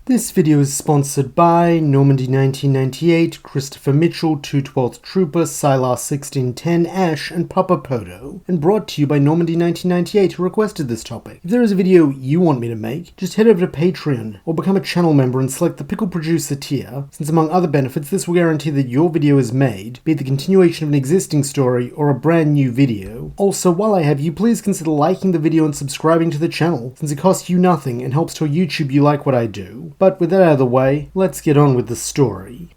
This video is sponsored by Normandy 1998, Christopher Mitchell, 212th Trooper, Sylar 1610, Ash, and Papa Poto, and brought to you by Normandy 1998 who requested this topic. If there is a video you want me to make, just head over to Patreon, or become a channel member and select the Pickle Producer tier, since among other benefits this will guarantee that your video is made, be it the continuation of an existing story or a brand new video. Also, while I have you, please consider liking the video and subscribing to the channel, since it costs you nothing and helps tell YouTube you like what I do. But with that out of the way, let's get on with the story.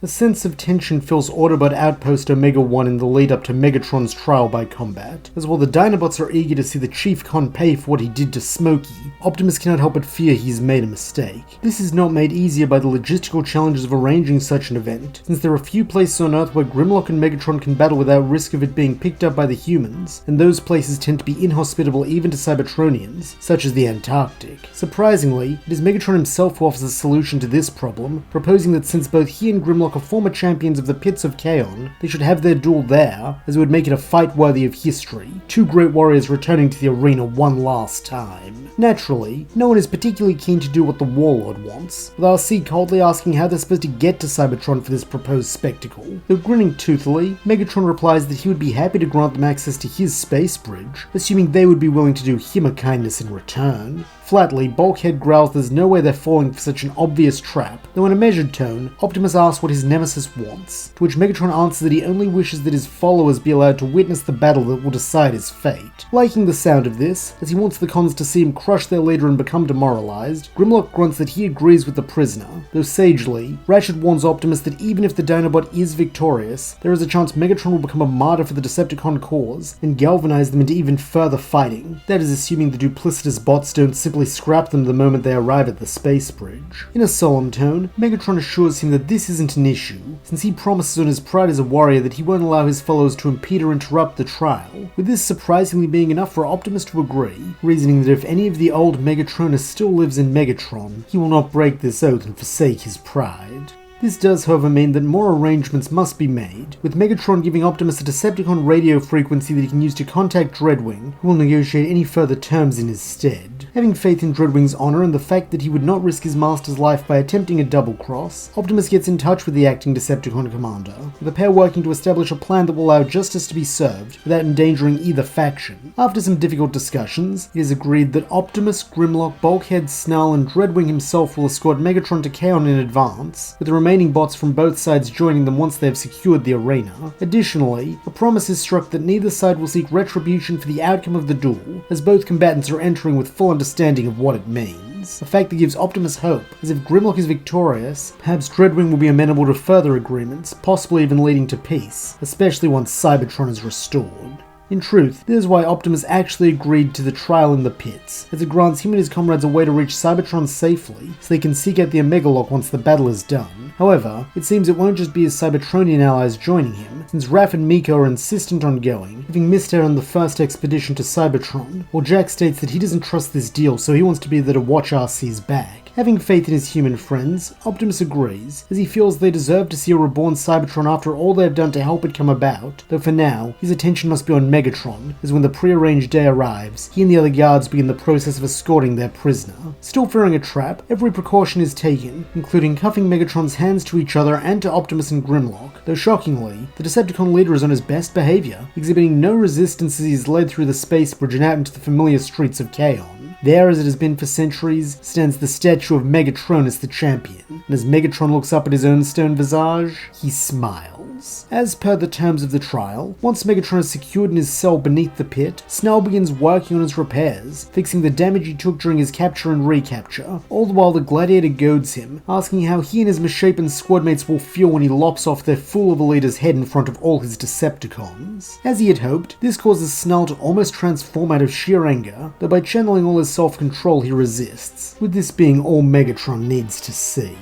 A sense of tension fills Autobot Outpost Omega-1 in the lead-up to Megatron's trial by combat. As while the Dinobots are eager to see the Chief Con pay for what he did to Smokey, Optimus cannot help but fear he's made a mistake. This is not made easier by the logistical challenges of arranging such an event, since there are few places on Earth where Grimlock and Megatron can battle without risk of it being picked up by the humans, and those places tend to be inhospitable even to Cybertronians, such as the Antarctic. Surprisingly, it is Megatron himself who offers a solution to this problem, proposing that since both he and Grimlock are former champions of the Pits of Kaon, they should have their duel there, as it would make it a fight worthy of history, two great warriors returning to the arena one last time. Naturally, no one is particularly keen to do what the Warlord wants, with RC coldly asking how they're supposed to get to Cybertron for this proposed spectacle. Though grinning toothily, Megatron replies that he would be happy to grant them access to his space bridge, assuming they would be willing to do him a kindness in return. Flatly, Bulkhead growls there's no way they're falling for such an obvious trap, though in a measured tone, Optimus asks what his nemesis wants, to which Megatron answers that he only wishes that his followers be allowed to witness the battle that will decide his fate. Liking the sound of this, as he wants the cons to see him crush their leader and become demoralized, Grimlock grunts that he agrees with the prisoner, though sagely, Ratchet warns Optimus that even if the Dinobot is victorious, there is a chance Megatron will become a martyr for the Decepticon cause, and galvanize them into even further fighting. That is assuming the duplicitous bots don't simply scrap them the moment they arrive at the space bridge. In a solemn tone, Megatron assures him that this isn't an issue, since he promises on his pride as a warrior that he won't allow his followers to impede or interrupt the trial, with this surprisingly being enough for Optimus to agree, reasoning that if any of the old Megatronus still lives in Megatron, he will not break this oath and forsake his pride. This does, however, mean that more arrangements must be made, with Megatron giving Optimus a Decepticon radio frequency that he can use to contact Dreadwing, who will negotiate any further terms in his stead. Having faith in Dreadwing's honor and the fact that he would not risk his master's life by attempting a double cross, Optimus gets in touch with the acting Decepticon commander, with the pair working to establish a plan that will allow justice to be served without endangering either faction. After some difficult discussions, it is agreed that Optimus, Grimlock, Bulkhead, Snarl, and Dreadwing himself will escort Megatron to Kaon in advance, with the remaining bots from both sides joining them once they have secured the arena. Additionally, a promise is struck that neither side will seek retribution for the outcome of the duel, as both combatants are entering with full understanding of what it means. A fact that gives Optimus hope, as if Grimlock is victorious, perhaps Dreadwing will be amenable to further agreements, possibly even leading to peace, especially once Cybertron is restored. In truth, this is why Optimus actually agreed to the trial in the pits, as it grants him and his comrades a way to reach Cybertron safely, so they can seek out the Omega-Lock once the battle is done. However, it seems it won't just be his Cybertronian allies joining him, since Raph and Miko are insistent on going, having missed out on the first expedition to Cybertron, while Jack states that he doesn't trust this deal, so he wants to be there to watch RC's back. Having faith in his human friends, Optimus agrees, as he feels they deserve to see a reborn Cybertron after all they have done to help it come about, though for now, his attention must be on Megatron, as when the prearranged day arrives, he and the other guards begin the process of escorting their prisoner. Still fearing a trap, every precaution is taken, including cuffing Megatron's hands to each other and to Optimus and Grimlock, though shockingly, the Decepticon leader is on his best behavior, exhibiting no resistance as he is led through the space bridge and out into the familiar streets of Kaon. There, as it has been for centuries, stands the statue of Megatronus the champion, and as Megatron looks up at his own stone visage, he smiles. As per the terms of the trial, once Megatron is secured in his cell beneath the pit, Snarl begins working on his repairs, fixing the damage he took during his capture and recapture, all the while the Gladiator goads him, asking how he and his misshapen squadmates will feel when he lops off their fool of a leader's head in front of all his Decepticons. As he had hoped, this causes Snarl to almost transform out of sheer anger, though by channeling all his self-control he resists, with this being all Megatron needs to see.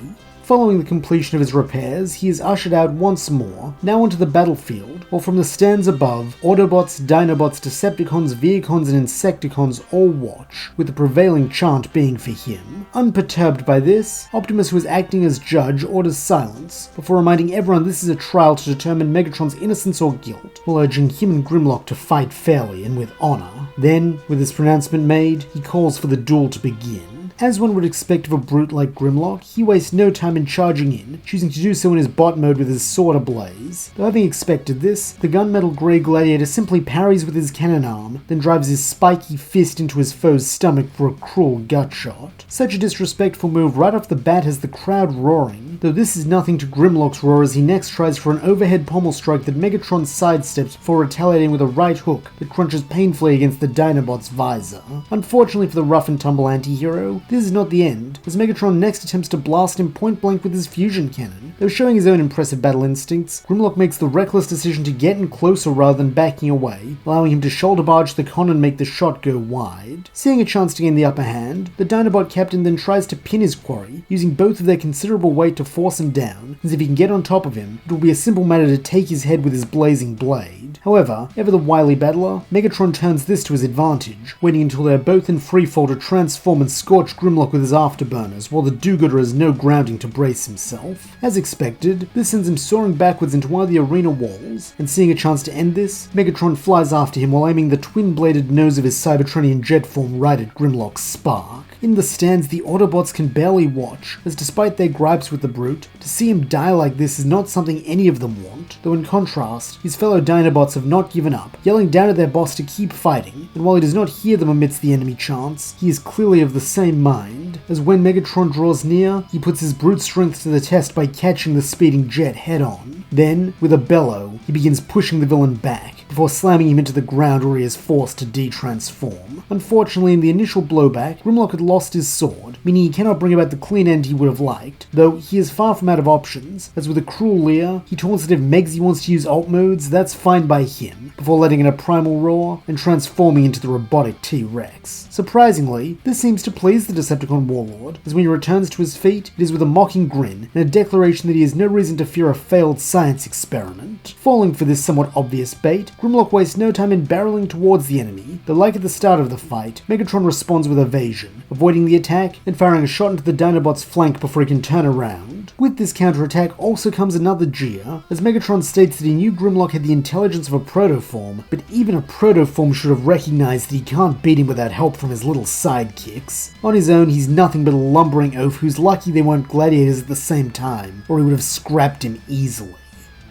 Following the completion of his repairs, he is ushered out once more, now onto the battlefield, while from the stands above, Autobots, Dinobots, Decepticons, Vehicons, and Insecticons all watch, with the prevailing chant being for him. Unperturbed by this, Optimus, who is acting as judge, orders silence, before reminding everyone this is a trial to determine Megatron's innocence or guilt, while urging him and Grimlock to fight fairly and with honor. Then, with his pronouncement made, he calls for the duel to begin. As one would expect of a brute like Grimlock, he wastes no time in charging in, choosing to do so in his bot mode with his sword ablaze. Though having expected this, the gunmetal grey gladiator simply parries with his cannon arm, then drives his spiky fist into his foe's stomach for a cruel gut shot. Such a disrespectful move right off the bat has the crowd roaring, though this is nothing to Grimlock's roar as he next tries for an overhead pommel strike that Megatron sidesteps before retaliating with a right hook that crunches painfully against the Dinobot's visor. Unfortunately for the rough and tumble anti-hero, this is not the end, as Megatron next attempts to blast him point blank with his fusion cannon. Though showing his own impressive battle instincts, Grimlock makes the reckless decision to get in closer rather than backing away, allowing him to shoulder barge the con and make the shot go wide. Seeing a chance to gain the upper hand, the Dinobot captain then tries to pin his quarry, using both of their considerable weight to force him down, as if he can get on top of him, it will be a simple matter to take his head with his blazing blade. However, ever the wily battler, Megatron turns this to his advantage, waiting until they are both in freefall to transform and scorch Grimlock with his afterburners, while the do-gooder has no grounding to brace himself. As expected, this sends him soaring backwards into one of the arena walls, and seeing a chance to end this, Megatron flies after him while aiming the twin-bladed nose of his Cybertronian jet form right at Grimlock's spark. In the stands, the Autobots can barely watch, as despite their gripes with the brute, to see him die like this is not something any of them want, though in contrast, his fellow Dinobots have not given up, yelling down at their boss to keep fighting, and while he does not hear them amidst the enemy chants, he is clearly of the same mind, as when Megatron draws near, he puts his brute strength to the test by catching the speeding jet head-on. Then, with a bellow, he begins pushing the villain back, before slamming him into the ground where he is forced to de-transform. Unfortunately, in the initial blowback, Grimlock had lost his sword, meaning he cannot bring about the clean end he would have liked, though he is far from out of options, as with a cruel leer, he taunts that if Megsy wants to use alt modes, that's fine by him, before letting in a primal roar and transforming into the robotic T-Rex. Surprisingly, this seems to please the Decepticon warlord, as when he returns to his feet, it is with a mocking grin and a declaration that he has no reason to fear a failed science experiment. Falling for this somewhat obvious bait, Grimlock wastes no time in barreling towards the enemy, though like at the start of the fight, Megatron responds with evasion, avoiding the attack and firing a shot into the Dinobot's flank before he can turn around. With this counterattack also comes another jeer, as Megatron states that he knew Grimlock had the intelligence of a protoform, but even a protoform should have recognized that he can't beat him without help from his little sidekicks. On his own, he's nothing but a lumbering oaf who's lucky they weren't gladiators at the same time, or he would have scrapped him easily.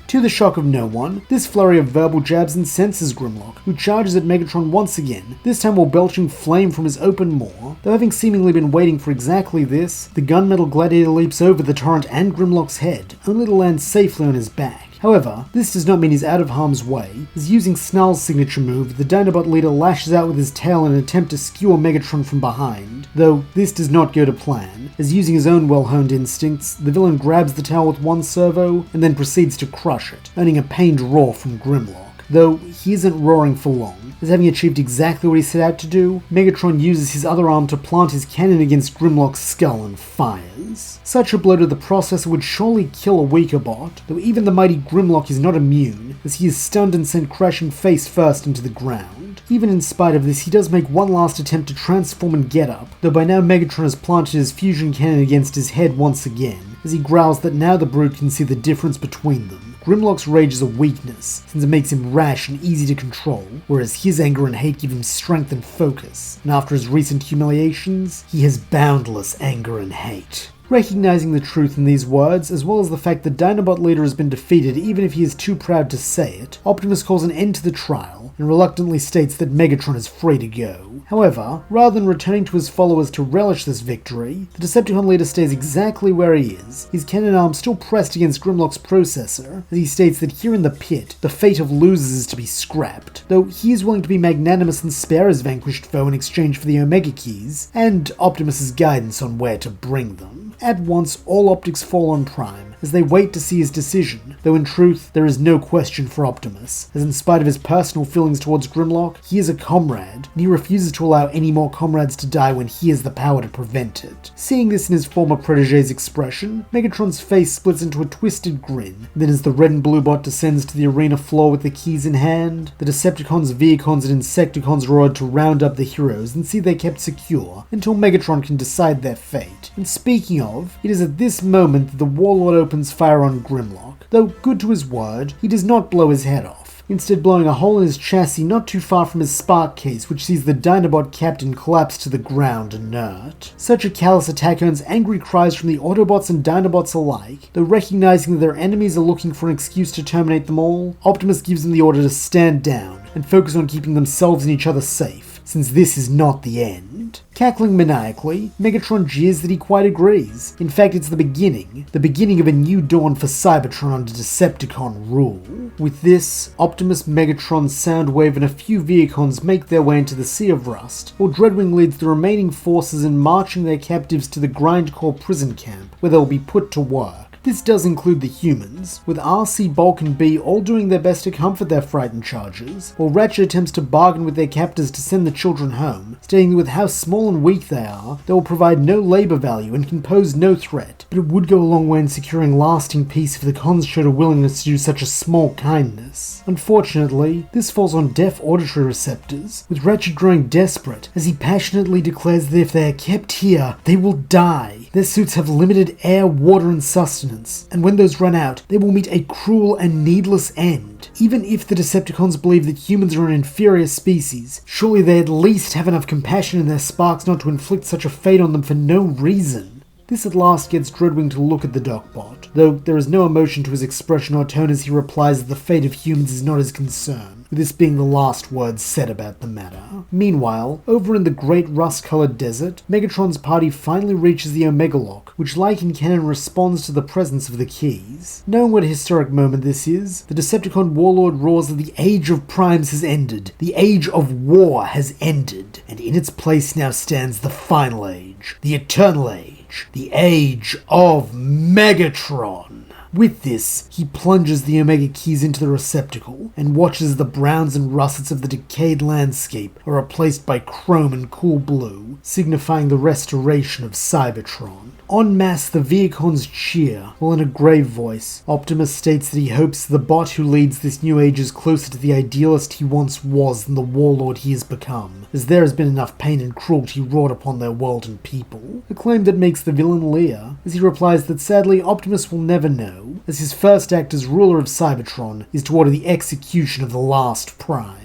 To the shock of no one, this flurry of verbal jabs incenses Grimlock, who charges at Megatron once again, this time while belching flame from his open maw. Though having seemingly been waiting for exactly this, the gunmetal gladiator leaps over the torrent and Grimlock's head, only to land safely on his back. However, this does not mean he's out of harm's way, as using Snarl's signature move, the Dinobot leader lashes out with his tail in an attempt to skewer Megatron from behind, though this does not go to plan, as using his own well-honed instincts, the villain grabs the tail with one servo and then proceeds to crush it, earning a pained roar from Grimlock. Though he isn't roaring for long, as having achieved exactly what he set out to do, Megatron uses his other arm to plant his cannon against Grimlock's skull and fires. Such a blow to the processor would surely kill a weaker bot, though even the mighty Grimlock is not immune, as he is stunned and sent crashing face first into the ground. Even in spite of this, he does make one last attempt to transform and get up, though by now Megatron has planted his fusion cannon against his head once again, as he growls that now the brute can see the difference between them. Grimlock's rage is a weakness, since it makes him rash and easy to control, whereas his anger and hate give him strength and focus, and after his recent humiliations, he has boundless anger and hate. Recognizing the truth in these words, as well as the fact that Dinobot Leader has been defeated even if he is too proud to say it, Optimus calls an end to the trial, and reluctantly states that Megatron is free to go. However, rather than returning to his followers to relish this victory, the Decepticon Leader stays exactly where he is, his cannon arm still pressed against Grimlock's processor, as he states that here in the pit, the fate of losers is to be scrapped, though he is willing to be magnanimous and spare his vanquished foe in exchange for the Omega Keys, and Optimus's guidance on where to bring them. At once, all optics fall on Prime, as they wait to see his decision, though in truth, there is no question for Optimus, as in spite of his personal feelings towards Grimlock, he is a comrade, and he refuses to allow any more comrades to die when he has the power to prevent it. Seeing this in his former protege's expression, Megatron's face splits into a twisted grin, then as the red and blue bot descends to the arena floor with the keys in hand, the Decepticons, Vehicons, and Insecticons roar to round up the heroes and see they kept secure, until Megatron can decide their fate. And speaking of, it is at this moment that the warlord opens fire on Grimlock. Though good to his word, he does not blow his head off. life, instead blowing a hole in his chassis not too far from his spark case, which sees the Dinobot captain collapse to the ground inert. Such a callous attack earns angry cries from the Autobots and Dinobots alike, though recognizing that their enemies are looking for an excuse to terminate them all, Optimus gives them the order to stand down and focus on keeping themselves and each other safe, since this is not the end. Cackling maniacally, Megatron jeers that he quite agrees. In fact, it's the beginning of a new dawn for Cybertron under Decepticon rule. With this, Optimus, Megatron, Soundwave, and a few Vehicons make their way into the Sea of Rust, while Dreadwing leads the remaining forces in marching their captives to the Grindcore prison camp, where they'll be put to work. This does include the humans, with RC, Bulk, and B all doing their best to comfort their frightened charges, while Ratchet attempts to bargain with their captors to send the children home, stating that with how small and weak they are, they will provide no labor value and can pose no threat, but it would go a long way in securing lasting peace if the cons showed a willingness to do such a small kindness. Unfortunately, this falls on deaf auditory receptors, with Ratchet growing desperate as he passionately declares that if they are kept here, they will die. Their suits have limited air, water, and sustenance, and when those run out, they will meet a cruel and needless end. Even if the Decepticons believe that humans are an inferior species, surely they at least have enough compassion in their sparks not to inflict such a fate on them for no reason. This at last gets Dreadwing to look at the Docbot, though there is no emotion to his expression or tone as he replies that the fate of humans is not his concern, with this being the last words said about the matter. Meanwhile, over in the great rust-colored desert, Megatron's party finally reaches the Omega Lock, which like in canon responds to the presence of the keys. Knowing what a historic moment this is, the Decepticon warlord roars that the Age of Primes has ended, the Age of War has ended, and in its place now stands the final age, the Eternal Age, the Age of Megatron. With this, he plunges the Omega keys into the receptacle and watches the browns and russets of the decayed landscape are replaced by chrome and cool blue, signifying the restoration of Cybertron. En masse, the Vehicons cheer, while in a grave voice, Optimus states that he hopes the bot who leads this new age is closer to the idealist he once was than the warlord he has become, as there has been enough pain and cruelty wrought upon their world and people. A claim that makes the villain leer, as he replies that sadly Optimus will never know, as his first act as ruler of Cybertron is to order the execution of the last Prime.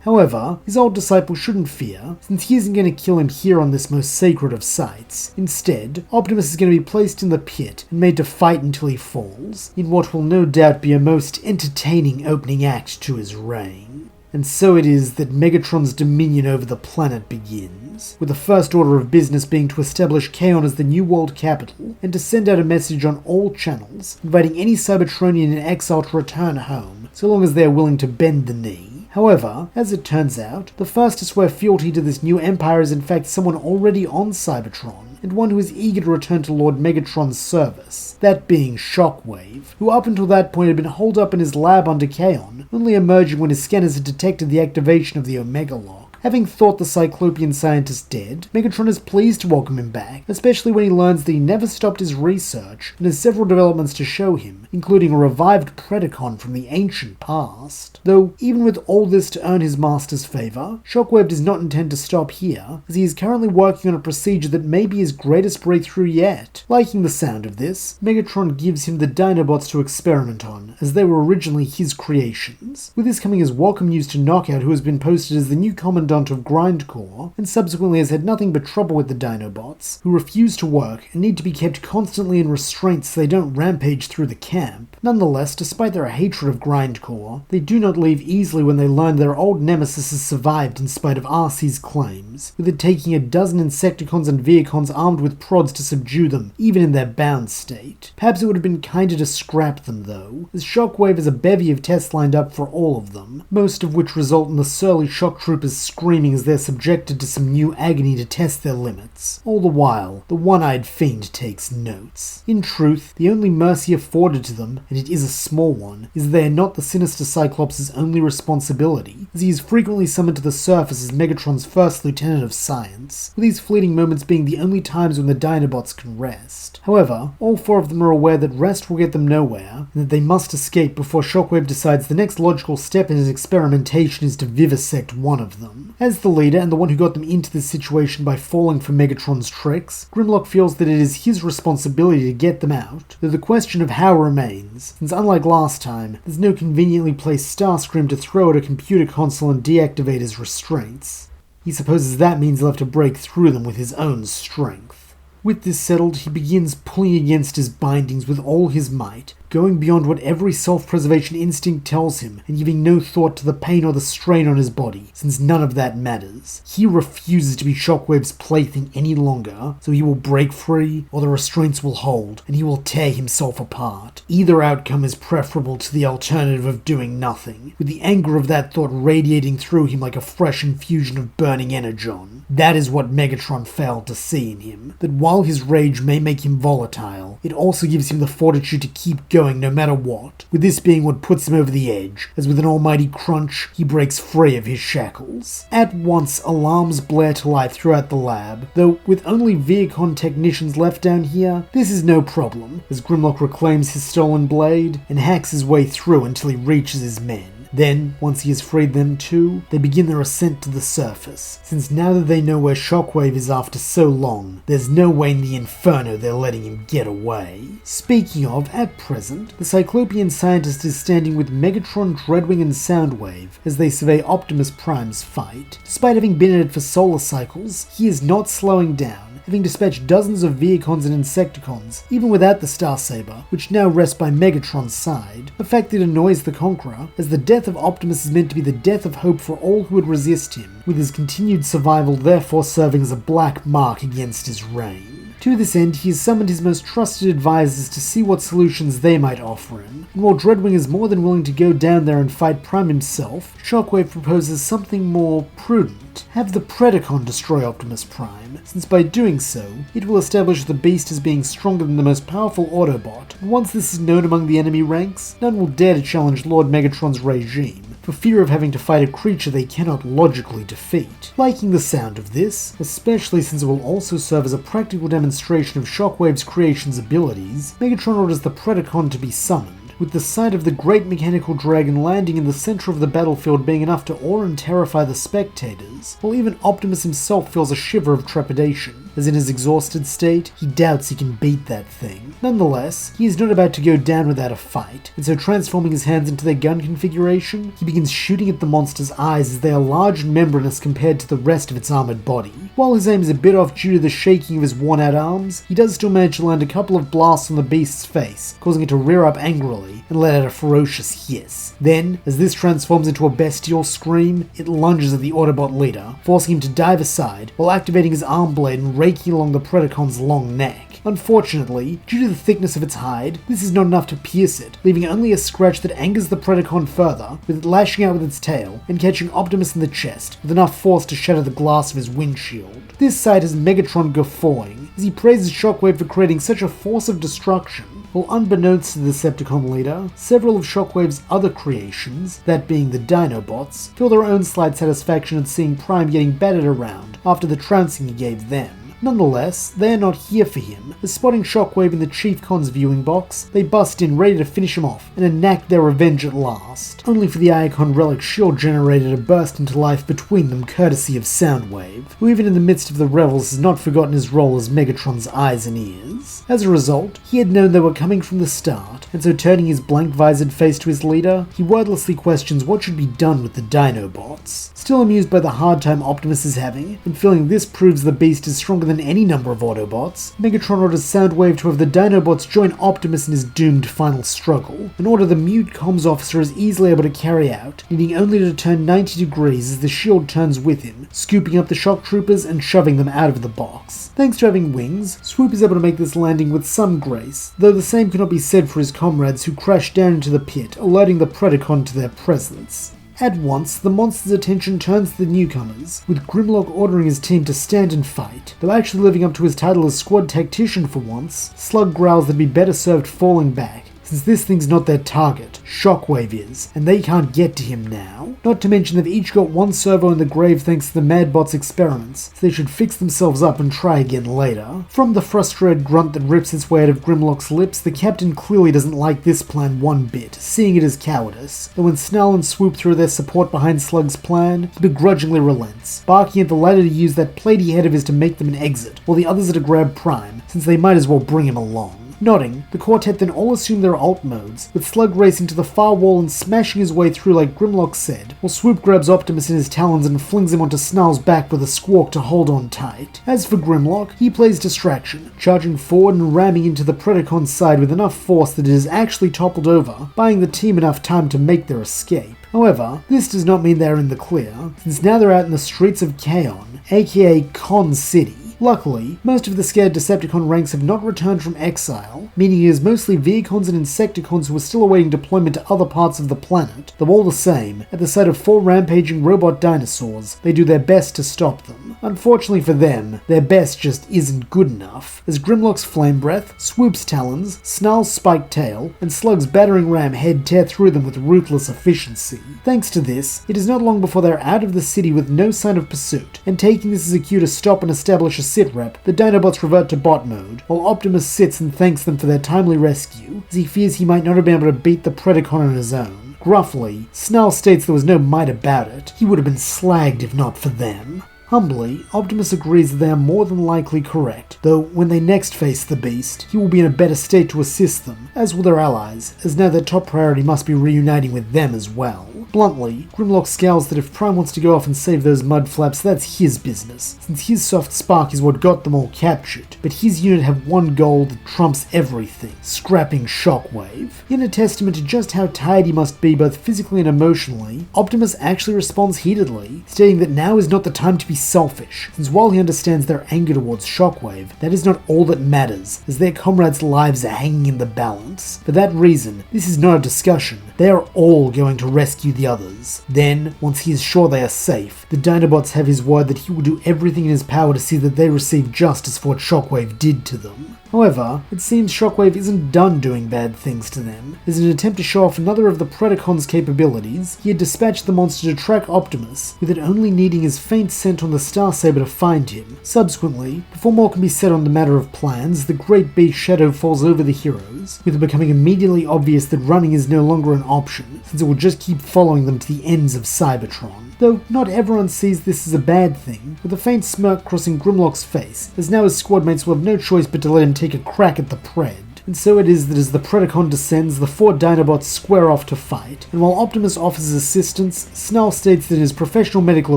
However, his old disciple shouldn't fear, since he isn't going to kill him here on this most sacred of sites. Instead, Optimus is going to be placed in the pit and made to fight until he falls, in what will no doubt be a most entertaining opening act to his reign. And so it is that Megatron's dominion over the planet begins, with the first order of business being to establish Kaon as the new world capital, and to send out a message on all channels, inviting any Cybertronian in exile to return home, so long as they are willing to bend the knee. However, as it turns out, the first to swear fealty to this new empire is in fact someone already on Cybertron, and one who is eager to return to Lord Megatron's service, that being Shockwave, who up until that point had been holed up in his lab under Kaon, only emerging when his scanners had detected the activation of the Omega Lock. Having thought the Cyclopean scientist dead, Megatron is pleased to welcome him back, especially when he learns that he never stopped his research and has several developments to show him, including a revived Predacon from the ancient past. Though, even with all this to earn his master's favour, Shockwave does not intend to stop here, as he is currently working on a procedure that may be his greatest breakthrough yet. Liking the sound of this, Megatron gives him the Dinobots to experiment on, as they were originally his creations, with this coming as welcome news to Knockout, who has been posted as the new commandant of Grindcore, and subsequently has had nothing but trouble with the Dinobots, who refuse to work and need to be kept constantly in restraint so they don't rampage through the camp. Nonetheless, despite their hatred of Grindcore, they do not leave easily when they learn their old nemesis has survived in spite of RC's claims, with it taking a dozen Insecticons and Vehicons armed with prods to subdue them, even in their bound state. Perhaps it would have been kinder to scrap them though, as Shockwave has a bevy of tests lined up for all of them, most of which result in the surly shock troopers screaming as they're subjected to some new agony to test their limits. All the while, the one-eyed fiend takes notes. In truth, the only mercy afforded to them, and it is a small one, is that they are not the sinister Cyclops' only responsibility, as he is frequently summoned to the surface as Megatron's first lieutenant of science, with these fleeting moments being the only times when the Dinobots can rest. However, all four of them are aware that rest will get them nowhere, and that they must escape before Shockwave decides the next logical step in his experimentation is to vivisect one of them. As the leader and the one who got them into this situation by falling for Megatron's tricks, Grimlock feels that it is his responsibility to get them out, though the question of how remains, since unlike last time, there's no conveniently placed Starscream to throw at a computer console and deactivate his restraints. He supposes that means he'll have to break through them with his own strength. With this settled, he begins pulling against his bindings with all his might, going beyond what every self-preservation instinct tells him and giving no thought to the pain or the strain on his body, since none of that matters. He refuses to be Shockwave's plaything any longer, so he will break free, or the restraints will hold, and he will tear himself apart. Either outcome is preferable to the alternative of doing nothing, with the anger of that thought radiating through him like a fresh infusion of burning energon. That is what Megatron failed to see in him, that while his rage may make him volatile, it also gives him the fortitude to keep going no matter what, with this being what puts him over the edge, as with an almighty crunch, he breaks free of his shackles. At once, alarms blare to life throughout the lab, though with only Vehicle technicians left down here, this is no problem, as Grimlock reclaims his stolen blade and hacks his way through until he reaches his men. Then, once he has freed them too, they begin their ascent to the surface, since now that they know where Shockwave is after so long, there's no way in the inferno they're letting him get away. Speaking of, at present, the Cyclopean scientist is standing with Megatron, Dreadwing and Soundwave as they survey Optimus Prime's fight. Despite having been at it for solar cycles, he is not slowing down, having dispatched dozens of Vehicons and Insecticons, even without the Starsaber, which now rests by Megatron's side, a fact that annoys the Conqueror, as the death of Optimus is meant to be the death of hope for all who would resist him, with his continued survival therefore serving as a black mark against his reign. To this end, he has summoned his most trusted advisors to see what solutions they might offer him, and while Dreadwing is more than willing to go down there and fight Prime himself, Shockwave proposes something more prudent. Have the Predacon destroy Optimus Prime, since by doing so, it will establish the beast as being stronger than the most powerful Autobot, and once this is known among the enemy ranks, none will dare to challenge Lord Megatron's regime, for fear of having to fight a creature they cannot logically defeat. Liking the sound of this, especially since it will also serve as a practical demonstration of Shockwave's creation's abilities, Megatron orders the Predacon to be summoned, with the sight of the great mechanical dragon landing in the center of the battlefield being enough to awe and terrify the spectators, while even Optimus himself feels a shiver of trepidation, as in his exhausted state, he doubts he can beat that thing. Nonetheless, he is not about to go down without a fight, and so transforming his hands into their gun configuration, he begins shooting at the monster's eyes as they are large and membranous compared to the rest of its armored body. While his aim is a bit off due to the shaking of his worn-out arms, he does still manage to land a couple of blasts on the beast's face, causing it to rear up angrily and let out a ferocious hiss. Then, as this transforms into a bestial scream, it lunges at the Autobot leader, forcing him to dive aside while activating his arm blade and raking along the Predacon's long neck. Unfortunately, due to the thickness of its hide, this is not enough to pierce it, leaving only a scratch that angers the Predacon further, with it lashing out with its tail and catching Optimus in the chest, with enough force to shatter the glass of his windshield. This sight has Megatron guffawing, as he praises Shockwave for creating such a force of destruction, while unbeknownst to the Decepticon Leader, several of Shockwave's other creations, that being the Dinobots, feel their own slight satisfaction at seeing Prime getting battered around after the trouncing he gave them. Nonetheless, they are not here for him, as spotting Shockwave in the Chief Con's viewing box, they bust in ready to finish him off and enact their revenge at last, only for the Iacon Relic shield generator to burst into life between them courtesy of Soundwave, who even in the midst of the revels has not forgotten his role as Megatron's eyes and ears. As a result, he had known they were coming from the start, and so turning his blank-visored face to his leader, he wordlessly questions what should be done with the Dinobots. Still amused by the hard time Optimus is having, and feeling this proves the beast is stronger than any number of Autobots, Megatron orders Soundwave to have the Dinobots join Optimus in his doomed final struggle, an order the mute comms officer is easily able to carry out, needing only to turn 90 degrees as the shield turns with him, scooping up the shock troopers and shoving them out of the box. Thanks to having wings, Swoop is able to make this landing with some grace, though the same cannot be said for his comrades who crash down into the pit, alerting the Predacon to their presence. At once, the monster's attention turns to the newcomers, with Grimlock ordering his team to stand and fight. Though actually living up to his title as squad tactician for once, Slug growls they'd be better served falling back, since this thing's not their target, Shockwave is, and they can't get to him now. Not to mention they've each got one servo in the grave thanks to the Madbot's experiments, so they should fix themselves up and try again later. From the frustrated grunt that rips its way out of Grimlock's lips, the captain clearly doesn't like this plan one bit, seeing it as cowardice, though when Snarl and Swoop throw their support behind Slug's plan, he begrudgingly relents, barking at the latter to use that platy head of his to make them an exit, while the others are to grab Prime, since they might as well bring him along. Nodding, the quartet then all assume their alt modes, with Slug racing to the far wall and smashing his way through like Grimlock said, while Swoop grabs Optimus in his talons and flings him onto Snarl's back with a squawk to hold on tight. As for Grimlock, he plays distraction, charging forward and ramming into the Predacon's side with enough force that it is actually toppled over, buying the team enough time to make their escape. However, this does not mean they're in the clear, since now they're out in the streets of Kaon, aka Con City. Luckily, most of the scared Decepticon ranks have not returned from exile, meaning it is mostly Vehicons and Insecticons who are still awaiting deployment to other parts of the planet, though all the same, at the sight of 4 rampaging robot dinosaurs, they do their best to stop them. Unfortunately for them, their best just isn't good enough, as Grimlock's Flame Breath, Swoop's Talons, Snarl's Spiked Tail, and Slug's Battering Ram head tear through them with ruthless efficiency. Thanks to this, it is not long before they are out of the city with no sign of pursuit, and taking this as a cue to stop and establish a sit rep, the Dinobots revert to bot mode, while Optimus sits and thanks them for their timely rescue, as he fears he might not have been able to beat the Predacon on his own. Gruffly, Snarl states there was no might about it, he would have been slagged if not for them. Humbly, Optimus agrees that they are more than likely correct, though when they next face the beast, he will be in a better state to assist them, as will their allies, as now their top priority must be reuniting with them as well. Bluntly, Grimlock scowls that if Prime wants to go off and save those mudflaps, that's his business, since his soft spark is what got them all captured, but his unit have one goal that trumps everything, scrapping Shockwave. In a testament to just how tired he must be both physically and emotionally, Optimus actually responds heatedly, stating that now is not the time to be selfish, since while he understands their anger towards Shockwave, that is not all that matters, as their comrades' lives are hanging in the balance. For that reason, this is not a discussion, they are all going to rescue the others. Then, once he is sure they are safe, the Dinobots have his word that he will do everything in his power to see that they receive justice for what Shockwave did to them. However, it seems Shockwave isn't done doing bad things to them. As an attempt to show off another of the Predacon's capabilities, he had dispatched the monster to track Optimus, with it only needing his faint scent on the Starsaber to find him. Subsequently, before more can be said on the matter of plans, the great beast shadow falls over the heroes, with it becoming immediately obvious that running is no longer an option, since it will just keep following them to the ends of Cybertron. Though not everyone sees this as a bad thing, with a faint smirk crossing Grimlock's face, as now his squad mates will have no choice but to let him take a crack at the Pred. And so it is that as the Predacon descends, the 4 Dinobots square off to fight, and while Optimus offers assistance, Snarl states that in his professional medical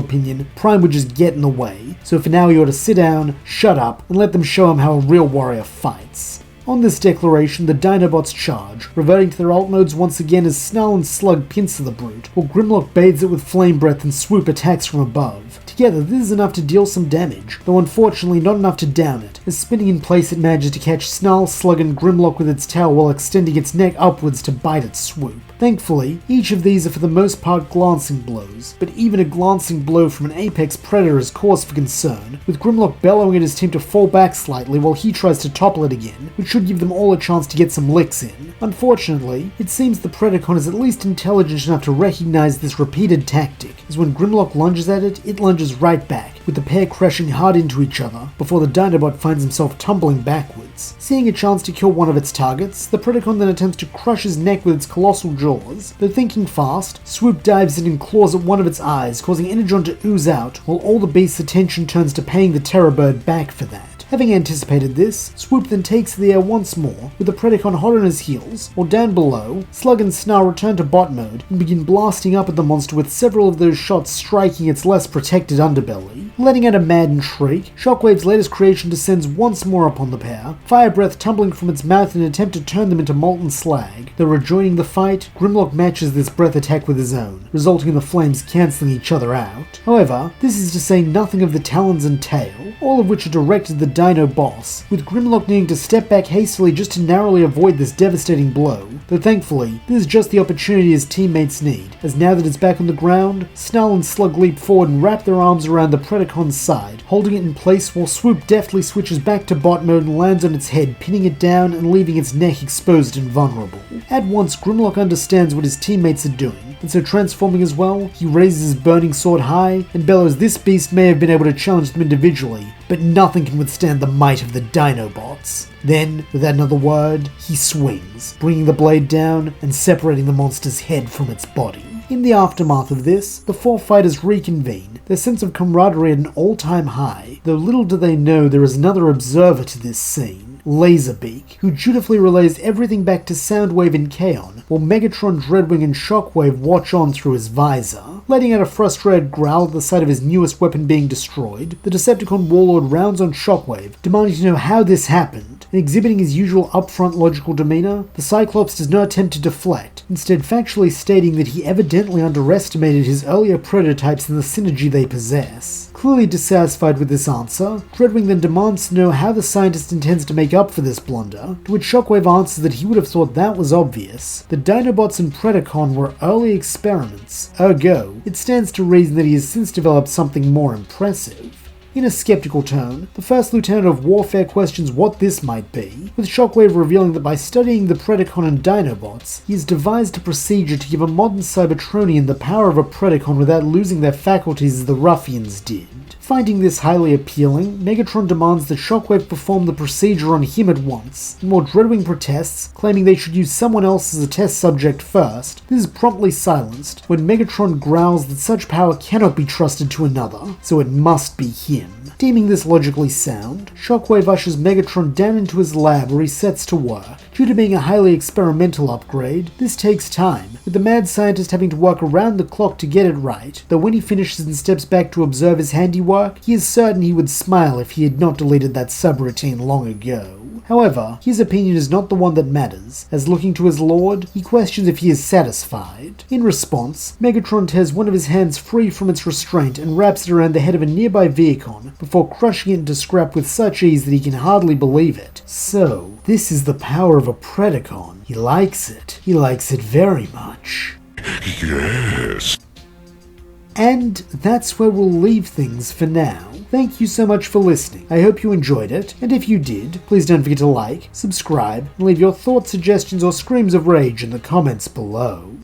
opinion, Prime would just get in the way, so for now he ought to sit down, shut up, and let them show him how a real warrior fights. On this declaration, the Dinobots charge, reverting to their alt modes once again as Snarl and Slug pincer the brute, while Grimlock bathes it with flame breath and Swoop attacks from above. Together, this is enough to deal some damage, though unfortunately not enough to down it, as spinning in place it manages to catch Snarl, Slug and Grimlock with its tail while extending its neck upwards to bite at Swoop. Thankfully, each of these are for the most part glancing blows, but even a glancing blow from an apex predator is cause for concern, with Grimlock bellowing at his team to fall back slightly while he tries to topple it again, which should give them all a chance to get some licks in. Unfortunately, it seems the Predacon is at least intelligent enough to recognize this repeated tactic, as when Grimlock lunges at it, it lunges right back, with the pair crashing hard into each other, before the Dinobot finds himself tumbling backwards. Seeing a chance to kill one of its targets, the Predacon then attempts to crush his neck with its colossal jaws, though thinking fast, Swoop dives in and claws at one of its eyes, causing energon to ooze out, while all the beast's attention turns to paying the Terror Bird back for that. Having anticipated this, Swoop then takes the air once more, with the Predacon hot on his heels, while down below, Slug and Snarl return to bot mode and begin blasting up at the monster with several of those shots striking its less protected underbelly. Letting out a maddened shriek, Shockwave's latest creation descends once more upon the pair, fire breath tumbling from its mouth in an attempt to turn them into molten slag. Though rejoining the fight, Grimlock matches this breath attack with his own, resulting in the flames cancelling each other out. However, this is to say nothing of the talons and tail, all of which are directed at the Dino boss, with Grimlock needing to step back hastily just to narrowly avoid this devastating blow, though thankfully, this is just the opportunity his teammates need, as now that it's back on the ground, Snarl and Slug leap forward and wrap their arms around the Predacon's side, holding it in place while Swoop deftly switches back to bot mode and lands on its head, pinning it down and leaving its neck exposed and vulnerable. At once, Grimlock understands what his teammates are doing, and so transforming as well, he raises his burning sword high and bellows this beast may have been able to challenge them individually, but nothing can withstand the might of the Dinobots. Then, without another word, he swings, bringing the blade down and separating the monster's head from its body. In the aftermath of this, the four fighters reconvene, their sense of camaraderie at an all-time high, though little do they know there is another observer to this scene, Laserbeak, who dutifully relays everything back to Soundwave and Kaon, while Megatron, Dreadwing and Shockwave watch on through his visor. Letting out a frustrated growl at the sight of his newest weapon being destroyed, the Decepticon warlord rounds on Shockwave, demanding to know how this happened, and exhibiting his usual upfront logical demeanor, the Cyclops does not attempt to deflect, instead factually stating that he evidently underestimated his earlier prototypes and the synergy they possess. Clearly dissatisfied with this answer, Dreadwing then demands to know how the scientist intends to make up for this blunder, to which Shockwave answers that he would have thought that was obvious. The Dinobots and Predacon were early experiments, ergo, it stands to reason that he has since developed something more impressive. In a skeptical tone, the First Lieutenant of Warfare questions what this might be, with Shockwave revealing that by studying the Predacon and Dinobots, he has devised a procedure to give a modern Cybertronian the power of a Predacon without losing their faculties as the ruffians did. Finding this highly appealing, Megatron demands that Shockwave perform the procedure on him at once, and while Dreadwing protests, claiming they should use someone else as a test subject first, this is promptly silenced when Megatron growls that such power cannot be trusted to another, so it must be him. Deeming this logically sound, Shockwave ushers Megatron down into his lab where he sets to work. Due to being a highly experimental upgrade, this takes time, with the mad scientist having to work around the clock to get it right, though when he finishes and steps back to observe his handiwork, he is certain he would smile if he had not deleted that subroutine long ago. However, his opinion is not the one that matters, as looking to his lord, he questions if he is satisfied. In response, Megatron tears one of his hands free from its restraint and wraps it around the head of a nearby Vehicle, before crushing it into scrap with such ease that he can hardly believe it. So, this is the power of a Predacon. He likes it. He likes it very much. Yes. And that's where we'll leave things for now. Thank you so much for listening. I hope you enjoyed it, and if you did, please don't forget to like, subscribe, and leave your thoughts, suggestions, or screams of rage in the comments below.